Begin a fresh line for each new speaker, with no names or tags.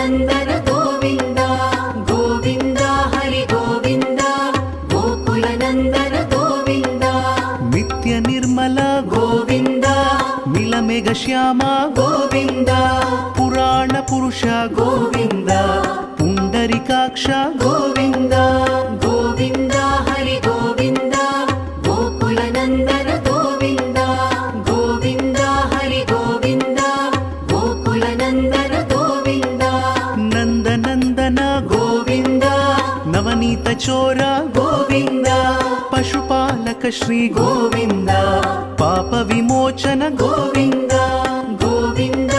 ಗೋಕುಲನಂದನ ಗೋವಿಂದ ಗೋವಿಂದ ಹರಿ ಗೋವಿಂದ ಗೋಕುಲನಂದನ ಗೋವಿಂದ
ನಿತ್ಯ ನಿರ್ಮಲ
ಗೋವಿಂದ
ನೀಲಮೇಘ ಶ್ಯಾಮ
ಗೋವಿಂದ
ಪುರಾಣ ಪುರುಷ
ಗೋವಿಂದ
ಪುಂಡರಿಕಾಕ್ಷ
ಗೋವಿಂದ ಗೋವಿಂದ ಹರಿ ಗೋವಿಂದ ಗೋಕುಲನಂದನ ಗೋವಿಂದ ಗೋವಿಂದ ಹರಿ ಗೋವಿಂದ ಗೋಕುಲನಂದನ ಗೋವಿಂದ
ನಂದನಂದನ
ಗೋವಿಂದ
ನವನೀತ ಚೋರ
ಗೋವಿಂದ
ಪಶುಪಾಲಕ ಶ್ರೀ
ಗೋವಿಂದ
ಪಾಪ ವಿಮೋಚನ
ಗೋವಿಂದ ಗೋವಿಂದ